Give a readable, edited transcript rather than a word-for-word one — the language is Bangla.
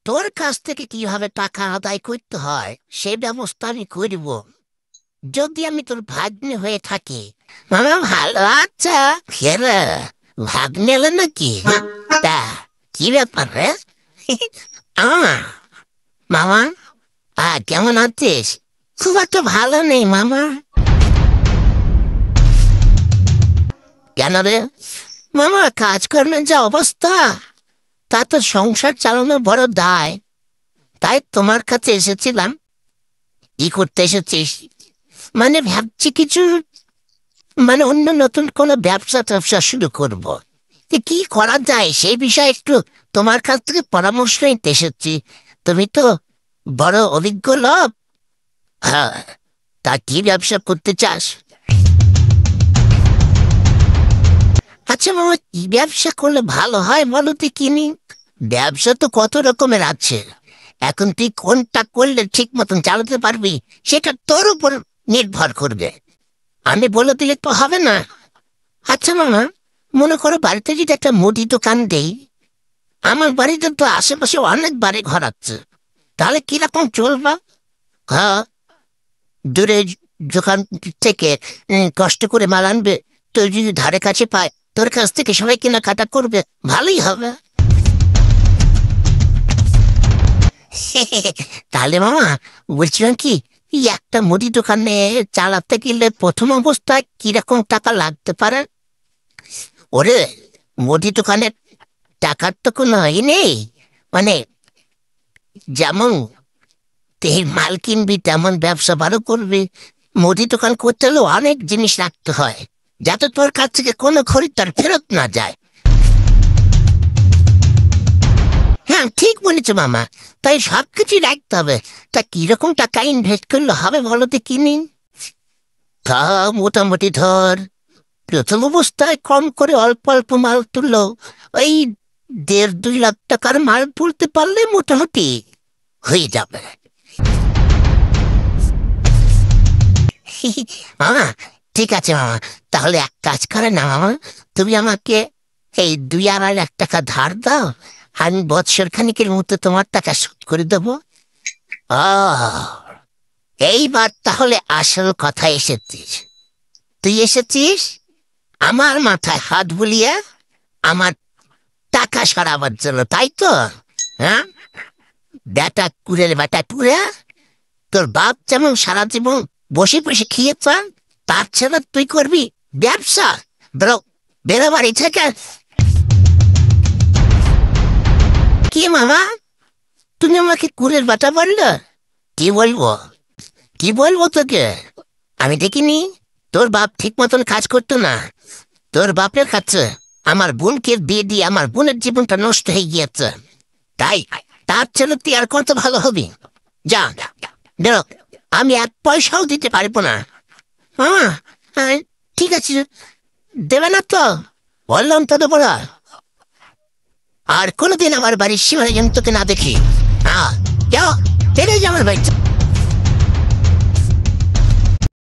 তোর কাছ থেকে কিভাবে টাকা আদায় করতে হয় সে ব্যবস্থা আমি করব, যদি আমি তোর ভাগ্নে হয়ে থাকি। মামা ভালো আচ্ছা, ফেরা ভাগ্নে এলো নাকি? তা কি ব্যাপার রে? আ, মামা কেমন আছিস? খুব একটা ভালো নেই মামা। কেন রে? মামা কাজকর্মের যা অবস্থা, তা তো সংসার চালানোর বড় দায়। তাই তোমার কাছে এসেছিলাম। কি করতে এসেছিস? মানে ভাবছি কিছু, মানে অন্য নতুন কোনো ব্যবসা ট্যাবসা শুরু করব। কি করা যায় সেই বিষয়ে একটু তোমার কাছ থেকে পরামর্শ নিতে এসেছি। তুমি তো বড় অভিজ্ঞ লোক। হ্যাঁ, তা কি ব্যবসা করতে চাস? আচ্ছা মামা, কি ব্যবসা করলে ভালো হয় বলো তো কিনি। ব্যবসা তো কত রকমের আছে, এখন তুই কোনটা করলে ঠিক মতন চালাতে পারবি সেটা তোর উপর নির্ভর করবে। আমি বলে দিলে তো হবে না। আচ্ছা মামা, মনে করো বাড়িতে যদি একটা মুদি দোকান দেই, আমার বাড়িতে তো আশেপাশে অনেক বাড়ি ঘর আছে, তাহলে কিরকম চলবা? হ্যাঁ, দূরে দোকান থেকে কষ্ট করে মাল আনবে, তো যদি ধারে কাছে পায় তোর কাছ থেকে সবাই কেনাকাটা করবে, ভালোই হবে। তাহলে মামা বলছিলাম কি, এই একটা মুদি দোকানে চালাতে গেলে প্রথম অবস্থায় কিরকম টাকা লাগতে পারে? ওরে, মুদি দোকানের টাকার তো কোনো নেই, মানে যেমন তেল মাল কিনবি তেমন ব্যবসা ভালো করবি। মুদি দোকান করতে হলে অনেক জিনিস রাখতে হয়, যাতে তোর কাছ থেকে কোনো খরিদ্দার ফেরত না যায়। হ্যাঁ ঠিক বলেছো মামা, তাই সব কিছুই রাখতে হবে। তা কিরকম টাকা ইনভেস্ট করলে হবে বলো তো কিনি। তা মোটামুটি ধর, প্রথম অবস্থায় কম করে অল্প অল্প মাল তুললো, ওই 1.5-2 লাখ টাকার মাল তুলতে পারলে মোটামুটি হয়ে যাবে। মামা ঠিক আছে মামা, তাহলে এক কাজ করে না মামা, তুমি আমাকে এই 2-2.5 লাখ টাকা ধার দাও, আমি বৎসর খানিকের মতো তোমার টাকা শোধ করে দেবো। আহ, এইবার তাহলে আসল কথা এসেছিস। তুই এসেছিস আমার মাথায় হাত বুলিয়ে আমার টাকা সরাবার জন্য, তাই তো? হ্যাঁ, বেটা কুড়ের বেটা টুরে, তোর বাপ যেমন সারা জীবন বসে বসে খেয়েছ, তার ছেলে তুই করবি ব্যবসা? বেরো, বেরো বাড়ি থেকে। কি মামা, তুমি আমাকে কুড়ের বেটা বললো? কি বলবো, কি বলবো তোকে? আমি দেখিনি তোর বাপ ঠিক মতন কাজ করতো না। তোর বাপের কাছে আমার বোনকে বিয়ে দিয়ে আমার বোনের জীবনটা নষ্ট হয়ে গিয়েছে, তাই তার ছেলে তুই আর কত ভালো হবি? যা, বেরো, আমি 1 পয়সাও দিতে পারবো না। হ্যাঁ, হ্যাঁ, ঠিক আছে, দেবে না তো? বললাম তো দেবো না। আর কোনোদিন আমার বাড়ির সীমায় যেন তোকে না দেখি। হ্যাঁ, যাও, বেড়ে যাও আমার বাড়ি।